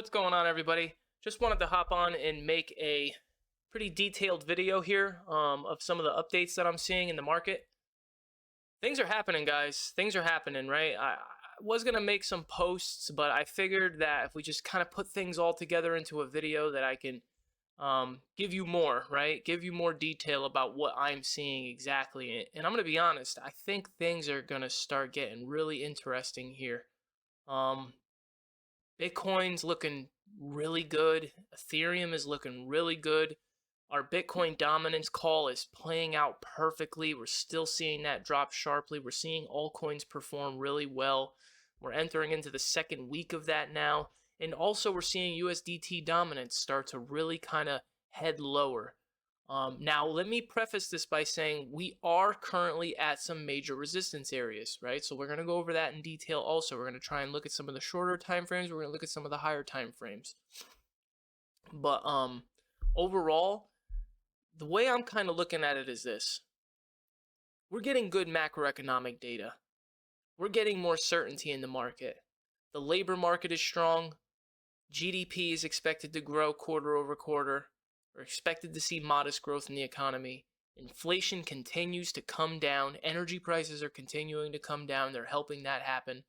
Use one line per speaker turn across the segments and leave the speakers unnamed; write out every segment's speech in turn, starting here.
What's going on, everybody? Just wanted to hop on and make a pretty detailed video here of some of the updates that I'm seeing in the market. Things are happening, guys. Things are happening, right? I was going to make some posts, but I figured that if we just kind of put things all together into a video that I can give you more, right? Give you more detail about what I'm seeing exactly. And I'm going to be honest, I think things are going to start getting really interesting here. Um, Bitcoin's looking really good. Ethereum is looking really good. Our Bitcoin dominance call is playing out perfectly. We're still seeing that drop sharply. We're seeing altcoins perform really well. We're entering into the second week of that now. And also, we're seeing USDT dominance start to really kind of head lower. Now, let me preface this by saying we are currently at some major resistance areas, right? So we're going to go over that in detail also. We're going to try and look at some of the shorter time frames. We're going to look at some of the higher time frames. But overall, the way I'm kind of looking at it is this. We're getting good macroeconomic data. We're getting more certainty in the market. The labor market is strong. GDP is expected to grow quarter over quarter. We're expected to see modest growth in the economy. Inflation continues to come down. Energy prices are continuing to come down. They're helping that happen.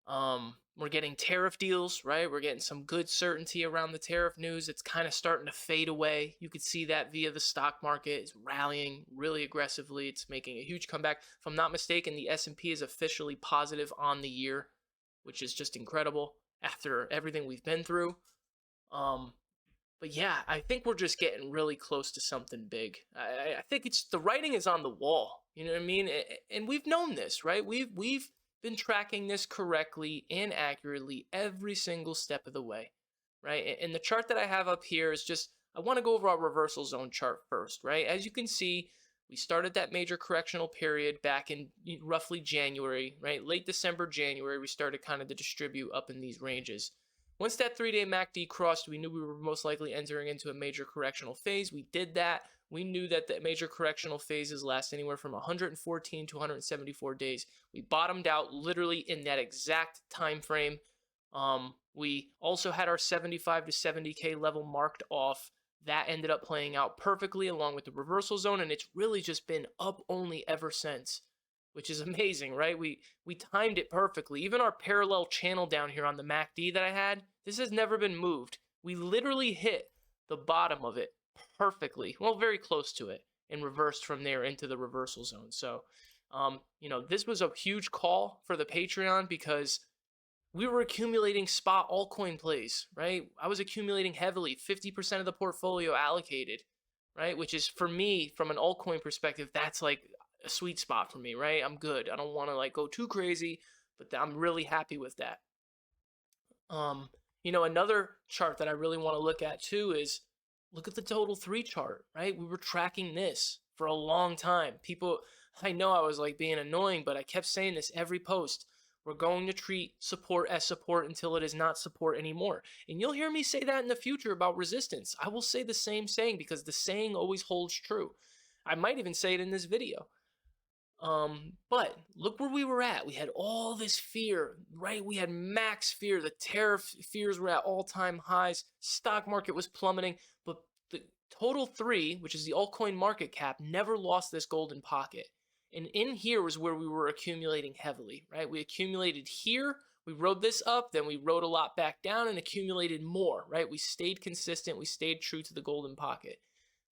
We're getting tariff deals, right? We're getting some good certainty around the tariff news. It's kind of starting to fade away. You could see that via the stock market. It's rallying really aggressively. It's making a huge comeback. If I'm not mistaken, the S&P is officially positive on the year, which is just incredible after everything we've been through. But yeah, I think we're just getting really close to something big. I think it's the writing is on the wall. You know what I mean? And we've known this, right? We've been tracking this correctly and accurately every single step of the way, right? And the chart that I have up here is just I want to go over our reversal zone chart first, right? As you can see, we started that major correctional period back in roughly January, right? Late December, January, we started kind of to distribute up in these ranges. Once that 3-day MACD crossed, we knew we were most likely entering into a major correctional phase. We did that. We knew that the major correctional phases last anywhere from 114 to 174 days. We bottomed out literally in that exact time frame. We also had our 75 to 70K level marked off. That ended up playing out perfectly along with the reversal zone, and it's really just been up only ever since, which is amazing, right? We timed it perfectly. Even our parallel channel down here on the MACD that I had, this has never been moved. We literally hit the bottom of it perfectly, well, very close to it, and reversed from there into the reversal zone. So, this was a huge call for the Patreon because we were accumulating spot altcoin plays, right? I was accumulating heavily, 50% of the portfolio allocated, right? Which is, for me, from an altcoin perspective, that's like a sweet spot for me, right? I'm good. I don't want to like go too crazy, but I'm really happy with that. Another chart that I really want to look at too is look at the total 3 chart, right? We were tracking this for a long time. People, I know I was like being annoying, but I kept saying this every post. We're going to treat support as support until it is not support anymore. And you'll hear me say that in the future about resistance. I will say the same saying because the saying always holds true. I might even say it in this video. But look where we were at. We had all this fear, right? We had max fear. The tariff fears were at all-time highs. Stock market was plummeting, but the total 3, which is the altcoin market cap, never lost this golden pocket. And in here was where we were accumulating heavily, right? We accumulated here, we rode this up, then we rode a lot back down and accumulated more, right? We stayed consistent, we stayed true to the golden pocket,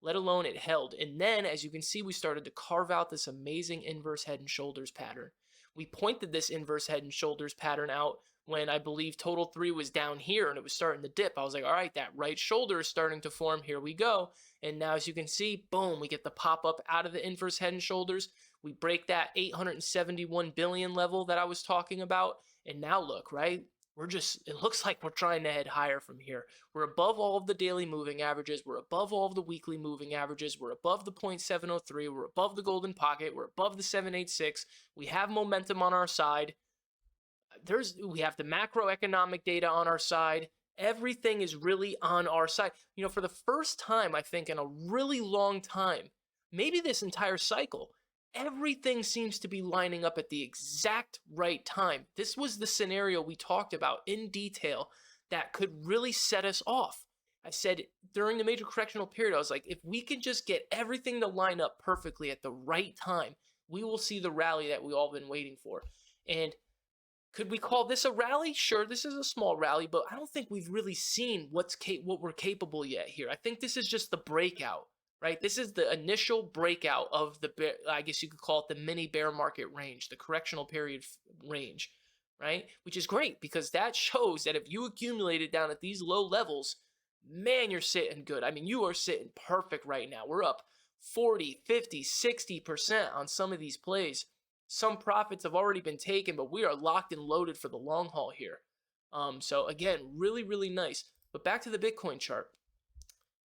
let alone it held. And then, as you can see, we started to carve out this amazing inverse head and shoulders pattern. We pointed this inverse head and shoulders pattern out when I believe total 3 was down here and it was starting to dip. I was like, all right, that right shoulder is starting to form. Here we go. And now, as you can see, boom, we get the pop up out of the inverse head and shoulders. We break that 871 billion level that I was talking about. And now look, right? It looks like we're trying to head higher from here. We're above all of the daily moving averages. We're above all of the weekly moving averages. We're above the 0.703. We're above the golden pocket. We're above the 786. We have momentum on our side. We have the macroeconomic data on our side. Everything is really on our side. For the first time, I think, in a really long time, maybe this entire cycle, everything seems to be lining up at the exact right time. This was the scenario we talked about in detail that could really set us off. I said during the major correctional period, I was like, if we can just get everything to line up perfectly at the right time, we will see the rally that we all been waiting for. And could we call this a rally? Sure, this is a small rally, but I don't think we've really seen what we're capable yet here. I think this is just the breakout, right? This is the initial breakout of I guess you could call it the mini bear market range, the correctional period range, right? Which is great because that shows that if you accumulated down at these low levels, man, you're sitting good. I mean, you are sitting perfect right now. We're up 40, 50, 60% on some of these plays. Some profits have already been taken, but we are locked and loaded for the long haul here. So again, really, really nice. But back to the Bitcoin chart.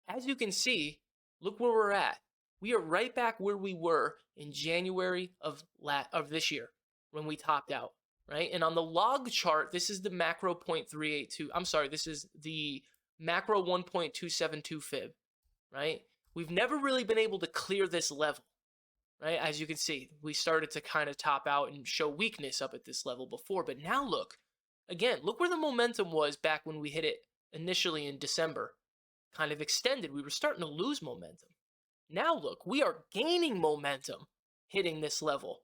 As you can see, look where we're at. We are right back where we were in January of this year when we topped out, right? And on the log chart, this is the macro 0.382. I'm sorry, this is the macro 1.272 fib, right? We've never really been able to clear this level. Right, as you can see, we started to kind of top out and show weakness up at this level before, but now look, again, look where the momentum was back when we hit it initially in December. Kind of extended, we were starting to lose momentum. Now look, we are gaining momentum hitting this level,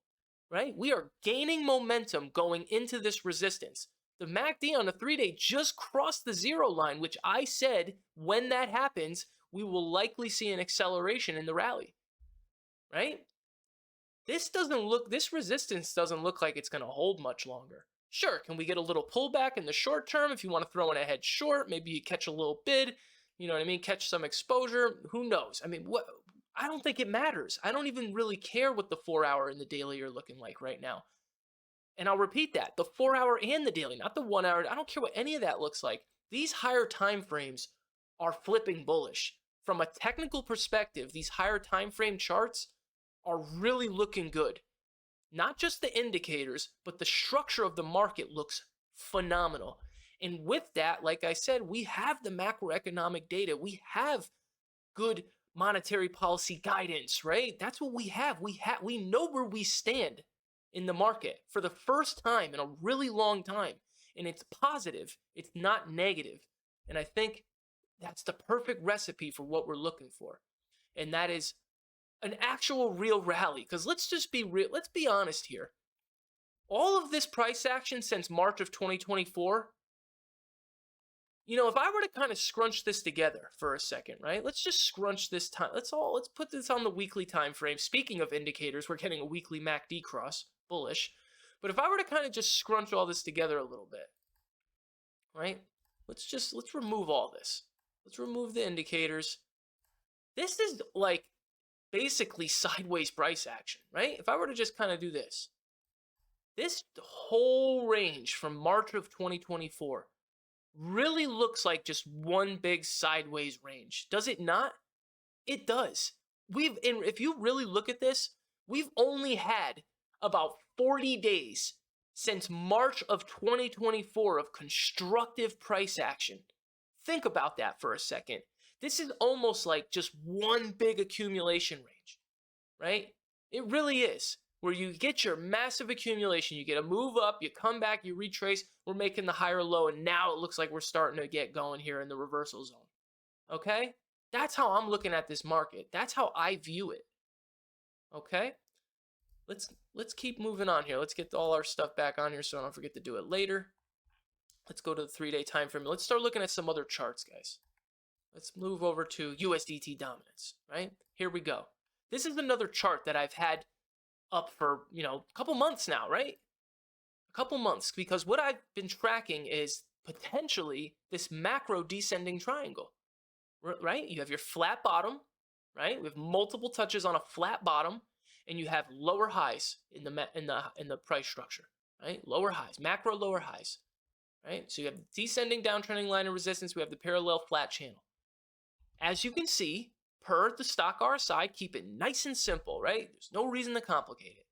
right? We are gaining momentum going into this resistance. The MACD on the 3-day just crossed the zero line, which I said when that happens, we will likely see an acceleration in the rally, right? This resistance doesn't look like it's going to hold much longer. Sure, can we get a little pullback in the short term if you want to throw in a head short? Maybe you catch a little bid, you know what I mean? Catch some exposure. Who knows? I mean, I don't think it matters. I don't even really care what the 4-hour and the daily are looking like right now. And I'll repeat that, the 4-hour and the daily, not the 1 hour. I don't care what any of that looks like. These higher time frames are flipping bullish. From a technical perspective, these higher time frame charts are really looking good. Not just the indicators, but the structure of the market looks phenomenal. And with that, like I said, we have the macroeconomic data. We have good monetary policy guidance, right? That's what we have. We know where we stand in the market for the first time in a really long time. And it's positive. It's not negative. And I think that's the perfect recipe for what we're looking for. And that is an actual real rally. Because let's just be real. Let's be honest here. All of this price action since March of 2024, if I were to kind of scrunch this together for a second, right? Let's just scrunch this time. Let's put this on the weekly time frame. Speaking of indicators, we're getting a weekly MACD cross, bullish. But if I were to kind of just scrunch all this together a little bit, right? Let's remove all this. Let's remove the indicators. This is like basically sideways price action, right? If I were to just kind of do this whole range from March of 2024 really looks like just one big sideways range. Does it not? It does. If you really look at this, we've only had about 40 days since March of 2024 of constructive price action. Think about that for a second. This is almost like just one big accumulation range, right? It really is. Where you get your massive accumulation, you get a move up, you come back, you retrace, we're making the higher low, and now it looks like we're starting to get going here in the reversal zone. Okay? That's how I'm looking at this market. That's how I view it. Okay? Let's keep moving on here. Let's get all our stuff back on here so I don't forget to do it later. Let's go to the 3-day time frame. Let's start looking at some other charts, guys. Let's move over to USDT dominance, right? Here we go. This is another chart that I've had up for, a couple months now, right? A couple months, because what I've been tracking is potentially this macro descending triangle, right? You have your flat bottom, right? We have multiple touches on a flat bottom, and you have lower highs in the price structure, right? Lower highs, macro lower highs, right? So you have the descending downtrending line of resistance. We have the parallel flat channel. As you can see, per the stock RSI, keep it nice and simple, right? There's no reason to complicate it.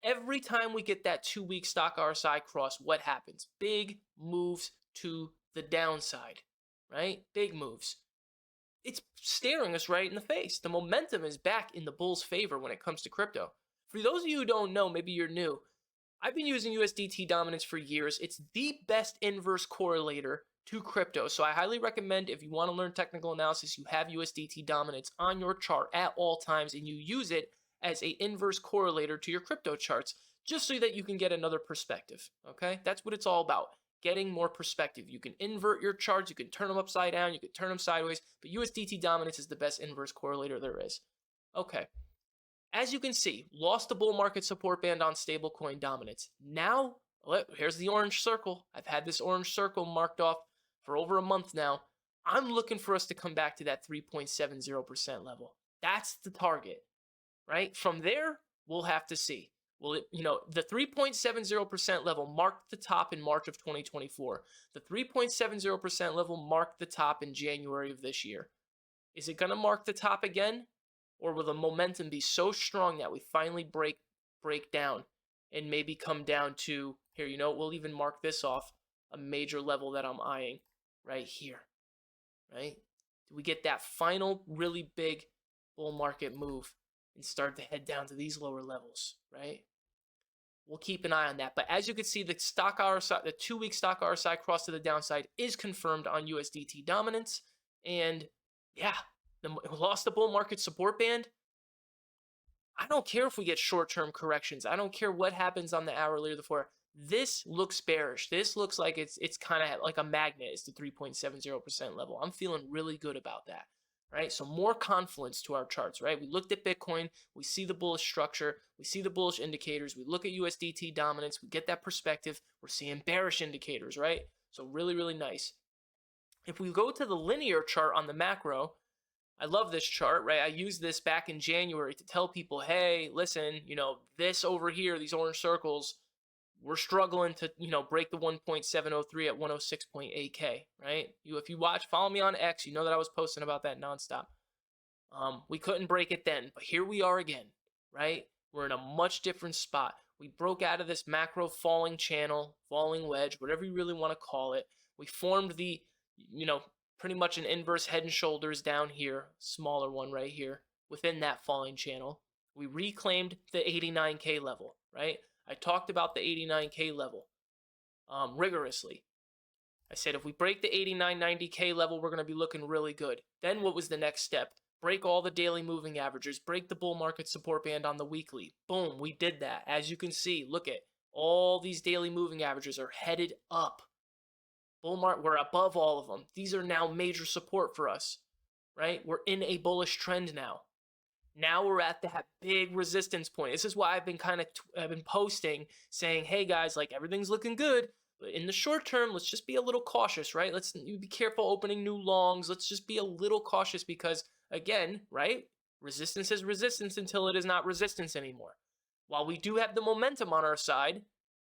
Every time we get that 2-week stock RSI cross, what happens? Big moves to the downside, right? Big moves. It's staring us right in the face. The momentum is back in the bull's favor when it comes to crypto. For those of you who don't know, maybe you're new, I've been using USDT dominance for years. It's the best inverse correlator to crypto. So I highly recommend, if you want to learn technical analysis, you have USDT dominance on your chart at all times and you use it as a inverse correlator to your crypto charts, just so that you can get another perspective. Okay, that's what it's all about. Getting more perspective. You can invert your charts, you can turn them upside down, you can turn them sideways, but USDT dominance is the best inverse correlator there is. Okay, as you can see, lost the bull market support band on stablecoin dominance. Now, here's the orange circle. I've had this orange circle marked off for over a month now. I'm looking for us to come back to that 3.70% level. That's the target, right? From there, we'll have to see. Well, the 3.70% level marked the top in March of 2024. The 3.70% level marked the top in January of this year. Is it going to mark the top again? Or will the momentum be so strong that we finally break down and maybe come down to, here, we'll even mark this off, a major level that I'm eyeing right here, right? Do we get that final really big bull market move and start to head down to these lower levels, right? We'll keep an eye on that. But as you can see, the stock RSI, the 2-week stock RSI cross to the downside is confirmed on USDT dominance. And yeah, lost the bull market support band. I don't care if we get short-term corrections. I don't care what happens on the hourly or the 4. This looks bearish. This looks like it's kind of like a magnet. It's the 3.70% level. I'm feeling really good about that, right? So more confluence to our charts, right? We looked at Bitcoin. We see the bullish structure. We see the bullish indicators. We look at USDT dominance. We get that perspective. We're seeing bearish indicators, right? So really, really nice. If we go to the linear chart on the macro, I love this chart, right? I used this back in January to tell people, hey, listen, this over here, these orange circles, we're struggling to, break the 1.703 at 106.8K, right? If you follow me on X, you know that I was posting about that nonstop. We couldn't break it then, but here we are again, right? We're in a much different spot. We broke out of this macro falling channel, falling wedge, whatever you really want to call it. We formed the, pretty much an inverse head and shoulders down here, smaller one right here, within that falling channel. We reclaimed the 89K level, right? I talked about the 89K level rigorously. I said if we break the 89-90K level, we're going to be looking really good. Then what was the next step? Break all the daily moving averages, break the bull market support band on the weekly. Boom, we did that. As you can see, look at all these daily moving averages are headed up. Bull market, we're above all of them. These are now major support for us, right? We're in a bullish trend now. Now we're at that big resistance point. This is why I've been posting saying, hey guys, like everything's looking good. But in the short term, let's just be a little cautious, right? Let's be careful opening new longs. Let's just be a little cautious because, again, right? Resistance is resistance until it is not resistance anymore. While we do have the momentum on our side,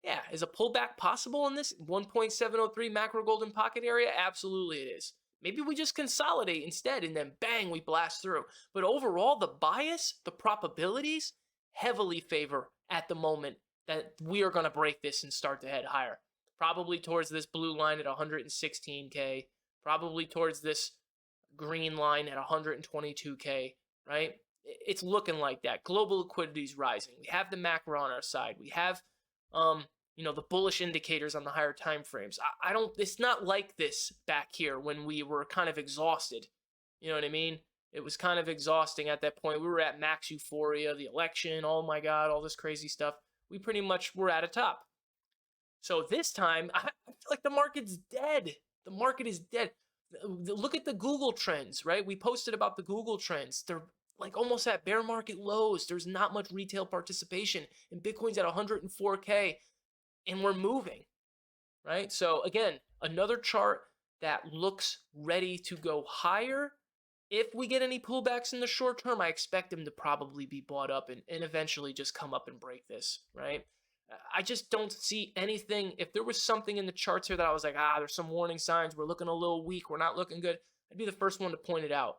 yeah, is a pullback possible in this 1.703 macro golden pocket area? Absolutely it is. Maybe we just consolidate instead and then bang, we blast through. But overall, the bias, the probabilities heavily favor at the moment that we are going to break this and start to head higher. Probably towards this blue line at 116K, probably towards this green line at 122K, right? It's looking like that. Global liquidity is rising. We have the macro on our side. We have the bullish indicators on the higher time frames. It's not like this back here when we were kind of exhausted. You know what I mean? It was kind of exhausting at that point. We were at max euphoria, the election, oh my God, all this crazy stuff. We pretty much were at a top. So this time, I feel like the market's dead. The market is dead. Look at the Google trends, right? We posted about the Google trends. They're like almost at bear market lows. There's not much retail participation, and Bitcoin's at 104K, and we're moving, right? So again, another chart that looks ready to go higher. If we get any pullbacks in the short term, I expect them to probably be bought up and eventually just come up and break this, right? I just don't see anything. If there was something in the charts here that I was like, there's some warning signs, we're looking a little weak, we're not looking good, I'd be the first one to point it out,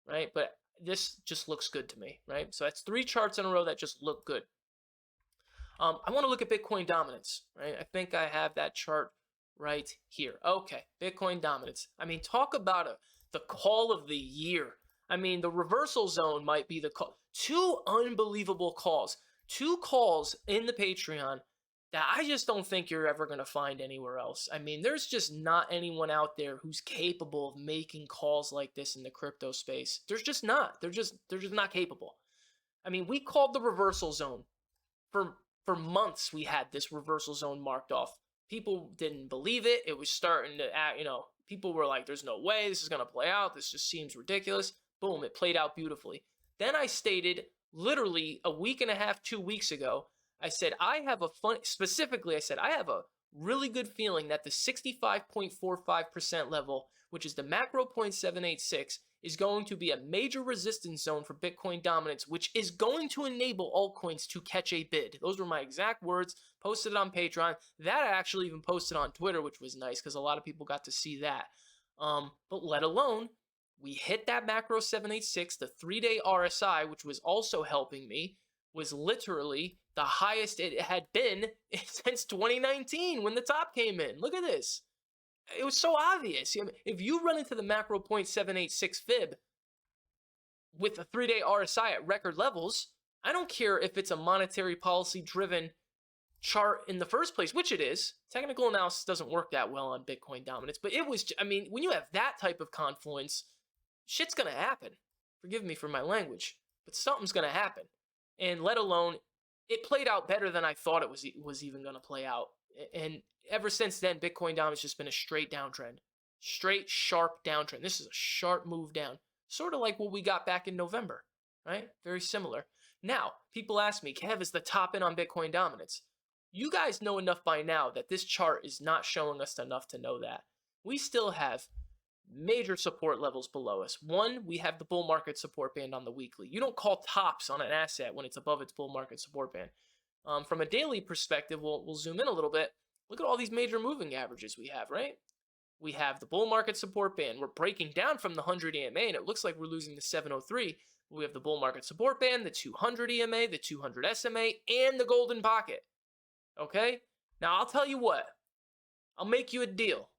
right? But this just looks good to me, right? So that's 3 charts in a row that just look good. I want to look at Bitcoin dominance, right? I think I have that chart right here. Okay, Bitcoin dominance. I mean, talk about the call of the year. I mean, the reversal zone might be the call. 2 unbelievable calls. 2 calls in the Patreon that I just don't think you're ever going to find anywhere else. I mean, there's just not anyone out there who's capable of making calls like this in the crypto space. There's just not. They're just not capable. I mean, we called the reversal zone for for months. We had this reversal zone marked off. People didn't believe it. It was starting to act, people were like, there's no way this is going to play out. This just seems ridiculous. Boom, it played out beautifully. Then I stated literally a week and a half, 2 weeks ago, I said, I said, I have a really good feeling that the 65.45% level, which is the macro 0.786, is going to be a major resistance zone for Bitcoin dominance, which is going to enable altcoins to catch a bid. Those were my exact words, posted it on Patreon. That I actually even posted on Twitter, which was nice because a lot of people got to see that. But let alone, we hit that macro 786, the 3-day RSI, which was also helping me, was literally the highest it had been since 2019 when the top came in. Look at this. It was so obvious. If you run into the macro 0.786 fib with a 3-day RSI at record levels, I don't care if it's a monetary policy driven chart in the first place, which it is. Technical analysis doesn't work that well on Bitcoin dominance, but it was, when you have that type of confluence, shit's gonna happen. Forgive me for my language, but something's gonna happen. And let alone, it played out better than I thought it was even gonna play out. And ever since then, Bitcoin dominance has just been a straight downtrend. Straight, sharp downtrend. This is a sharp move down. Sort of like what we got back in November, right? Very similar. Now, people ask me, Kev, is the top in on Bitcoin dominance? You guys know enough by now that this chart is not showing us enough to know that. We still have major support levels below us. One, we have the bull market support band on the weekly. You don't call tops on an asset when it's above its bull market support band. From a daily perspective, we'll zoom in a little bit. Look at all these major moving averages we have, right? We have the bull market support band. We're breaking down from the 100 EMA, and it looks like we're losing the 703. We have the bull market support band, the 200 EMA, the 200 SMA, and the golden pocket. Okay? Now, I'll tell you what. I'll make you a deal.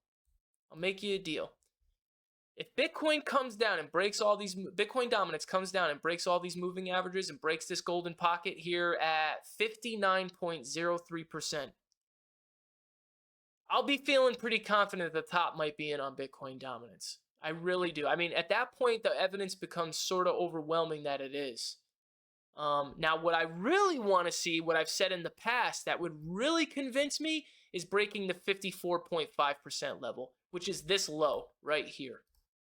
If Bitcoin comes down and breaks all these, Bitcoin dominance comes down and breaks all these moving averages and breaks this golden pocket here at 59.03%, I'll be feeling pretty confident the top might be in on Bitcoin dominance. I really do. At that point, the evidence becomes sort of overwhelming that it is. Now, what I really want to see, what I've said in the past that would really convince me, is breaking the 54.5% level, which is this low right here,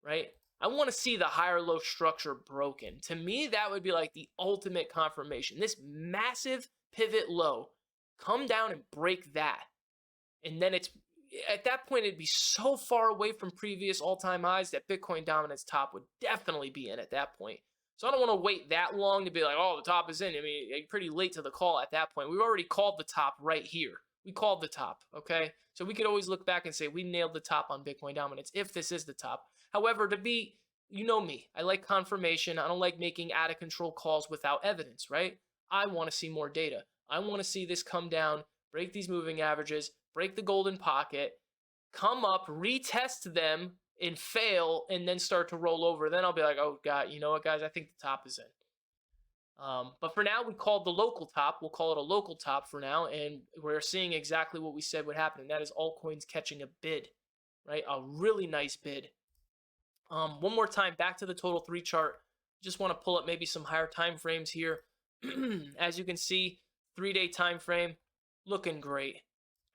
right? I want to see the higher low structure broken. To me, that would be like the ultimate confirmation. This massive pivot low, come down and break that. And then at that point, it'd be so far away from previous all-time highs that Bitcoin dominance top would definitely be in at that point. So I don't want to wait that long to be like, oh, the top is in. Pretty late to the call at that point. We've already called the top right here. We called the top, okay? So we could always look back and say we nailed the top on Bitcoin dominance if this is the top. However, you know me, I like confirmation. I don't like making out-of-control calls without evidence, right? I want to see more data. I want to see this come down, break these moving averages, break the golden pocket, come up, retest them, and fail, and then start to roll over. Then I'll be like, oh, God, you know what, guys? I think the top is in. But for now, we called the local top. We'll call it a local top for now, and we're seeing exactly what we said would happen, and that is altcoins catching a bid, right? A really nice bid. One more time, back to the total 3 chart. Just want to pull up maybe some higher time frames here. As you can see, 3-day time frame, looking great.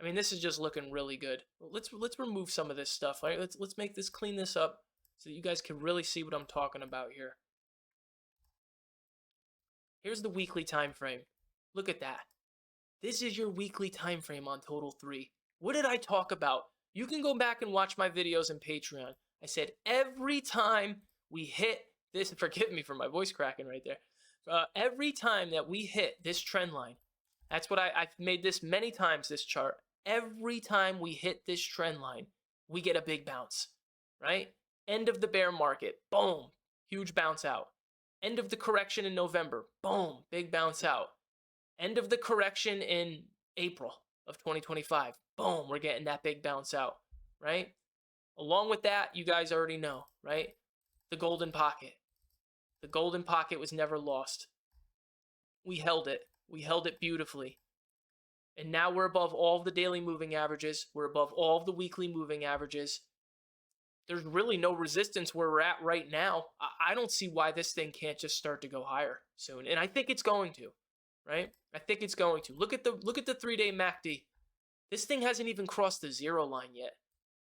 This is just looking really good. Let's remove some of this stuff, right? Let's make this, clean this up so that you guys can really see what I'm talking about here. Here's the weekly time frame. Look at that. This is your weekly time frame on total 3. What did I talk about? You can go back and watch my videos on Patreon. I said every time we hit this, forgive me for my voice cracking right there. Every time that we hit this trend line, that's what I've made this many times, this chart. Every time we hit this trend line, we get a big bounce, right? End of the bear market, boom, huge bounce out. End of the correction in November, boom, big bounce out. End of the correction in April of 2025, boom, we're getting that big bounce out, right? Along with that, you guys already know, right? The golden pocket. The golden pocket was never lost. We held it. We held it beautifully. And now we're above all of the daily moving averages. We're above all of the weekly moving averages. There's really no resistance where we're at right now. I don't see why this thing can't just start to go higher soon. And I think it's going to, right? I think it's going to. Look at the 3-day MACD. This thing hasn't even crossed the zero line yet.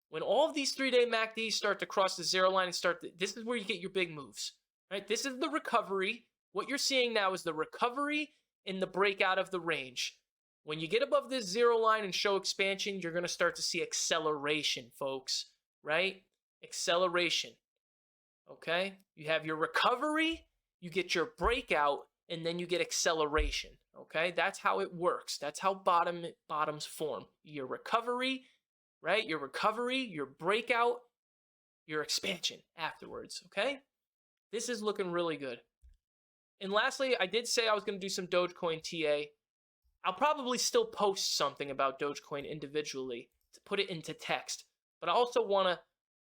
When all of these 3-day MACDs start to cross the zero line and this is where you get your big moves, right? This is the recovery. What you're seeing now is the recovery in the breakout of the range. When you get above this zero line and show expansion, you're going to start to see acceleration, folks, right? Acceleration, okay? You have your recovery, you get your breakout, and then you get acceleration, okay? That's how it works. That's how bottoms form. Your recovery, right? Your recovery, your breakout, your expansion afterwards, okay? This is looking really good. And lastly, I did say I was going to do some Dogecoin TA. I'll probably still post something about Dogecoin individually to put it into text, but I also want to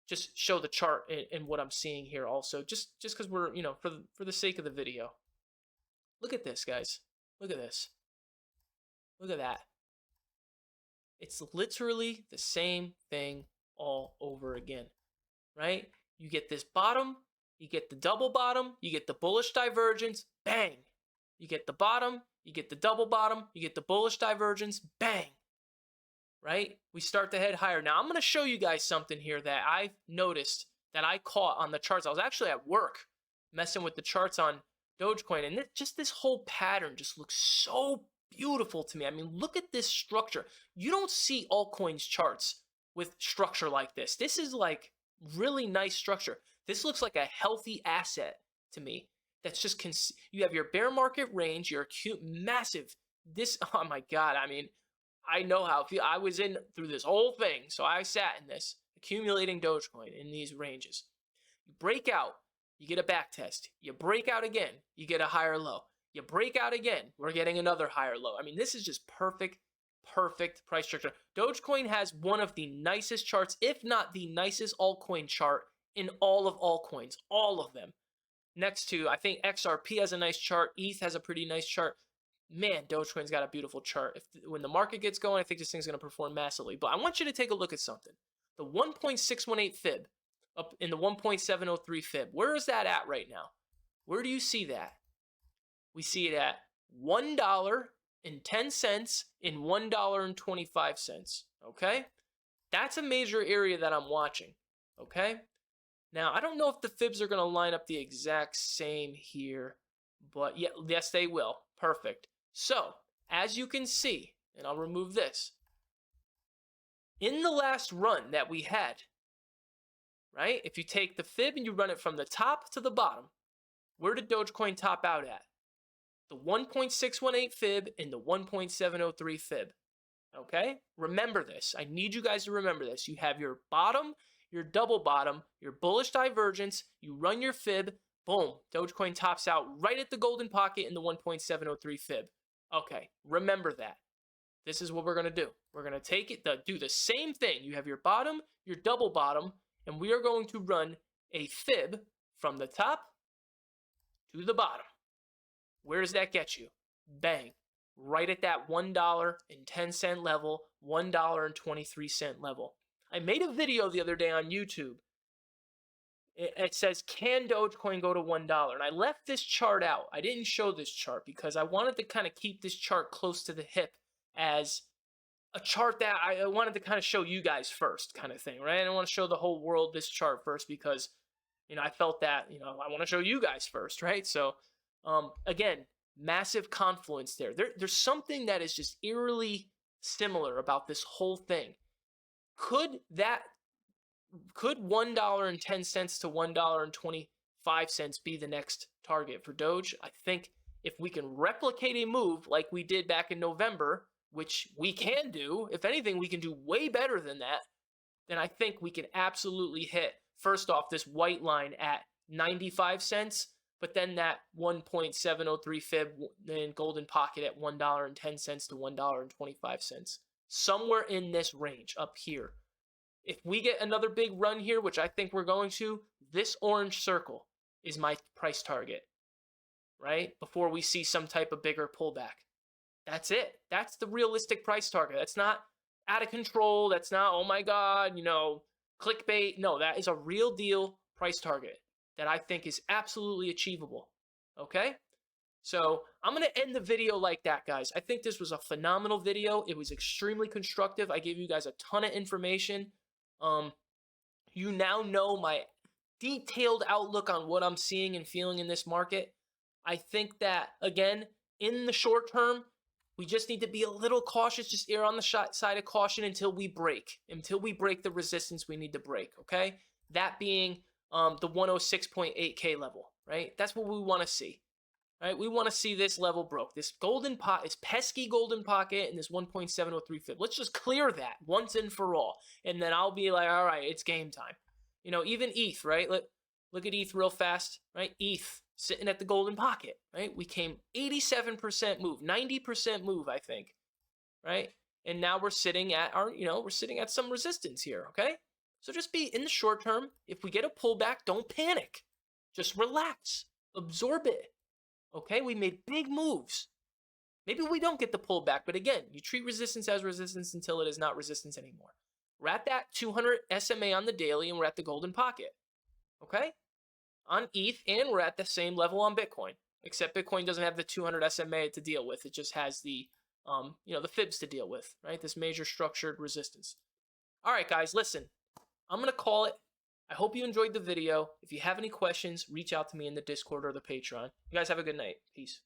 just show the chart and what I'm seeing here also, just because we're, for the sake of the video. Look at this, guys. Look at this. Look at that. It's literally the same thing all over again, right? You get this bottom, you get the double bottom, you get the bullish divergence, bang. You get the bottom, you get the double bottom, you get the bullish divergence, bang. Right? We start to head higher. Now, I'm going to show you guys something here that I've noticed that I caught on the charts. I was actually at work messing with the charts on Dogecoin, and this whole pattern just looks so beautiful to me. I mean, look at this structure. You don't see altcoins charts with structure like this. This is like really nice structure. This looks like a healthy asset to me. That's just, you have your bear market range, your acute massive, oh my God, I mean, I know how I was in through this whole thing, so I sat in this, accumulating Dogecoin in these ranges. You break out, you get a back test. You break out again, you get a higher low. You break out again, we're getting another higher low. I mean, this is just perfect price structure. Dogecoin has one of the nicest charts, if not the nicest altcoin chart in all of altcoins, all of them. Next to, I think XRP has a nice chart, ETH has a pretty nice chart. Man, Dogecoin's got a beautiful chart. When the market gets going, I think this thing's going to perform massively. But I want you to take a look at something. The 1.618 fib up in the 1.703 fib. Where is that at right now? Where do you see that? We see it at $1.10 and $1.25. Okay? That's a major area that I'm watching. Okay? Now, I don't know if the fibs are going to line up the exact same here, but yes, they will. Perfect. So, as you can see, and I'll remove this, in the last run that we had, right, if you take the fib and you run it from the top to the bottom, where did Dogecoin top out at? The 1.618 fib and the 1.703 fib. Okay? Remember this. I need you guys to remember this. You have your bottom, your double bottom, your bullish divergence, you run your fib, boom, Dogecoin tops out right at the golden pocket in the 1.703 fib. Okay, remember that. This is what we're going to do. We're going to take it, do the same thing. You have your bottom, your double bottom, and we are going to run a fib from the top to the bottom. Where does that get you? Bang. Right at that $1.10 level, $1.23 level. I made a video the other day on YouTube. It says, can Dogecoin go to $1? And I left this chart out. I didn't show this chart because I wanted to kind of keep this chart close to the hip as a chart that I wanted to kind of show you guys first kind of thing, right? I didn't want to show the whole world this chart first because, I felt that, I want to show you guys first, right? So, again, massive confluence there. There's something that is just eerily similar about this whole thing. Could $1.10 to $1.25 be the next target for Doge? I think if we can replicate a move like we did back in November, which we can do, if anything, we can do way better than that, then I think we can absolutely hit, first off, this white line at 95 cents, but then that 1.703 fib and golden pocket at $1.10 to $1.25. Somewhere in this range up here. If we get another big run here, which I think we're going to, this orange circle is my price target, right? Before we see some type of bigger pullback. That's it. That's the realistic price target. That's not out of control. That's not, oh my God, clickbait. No, that is a real deal price target that I think is absolutely achievable. Okay? So I'm going to end the video like that, guys. I think this was a phenomenal video. It was extremely constructive. I gave you guys a ton of information. You now know my detailed outlook on what I'm seeing and feeling in this market. I think that, again, in the short term, we just need to be a little cautious, just err on the side of caution until we break the resistance we need to break, okay? That being the 106.8K level, right? That's what we want to see, right? We want to see this level broke. This pesky golden pocket and this 1.703 fib. Let's just clear that once and for all. And then I'll be like, all right, it's game time. Even ETH, right? Look at ETH real fast, right? ETH sitting at the golden pocket, right? We came 87% move, 90% move, I think, right? And now we're sitting at we're sitting at some resistance here, okay? So just be in the short term. If we get a pullback, don't panic. Just relax, absorb it, okay? We made big moves. Maybe we don't get the pullback, but again, you treat resistance as resistance until it is not resistance anymore. We're at that 200 SMA on the daily, and we're at the golden pocket, okay? On ETH, and we're at the same level on Bitcoin, except Bitcoin doesn't have the 200 SMA to deal with. It just has the, the fibs to deal with, right? This major structured resistance. All right, guys, listen, I'm going to call it. I hope you enjoyed the video. If you have any questions, reach out to me in the Discord or the Patreon. You guys have a good night. Peace.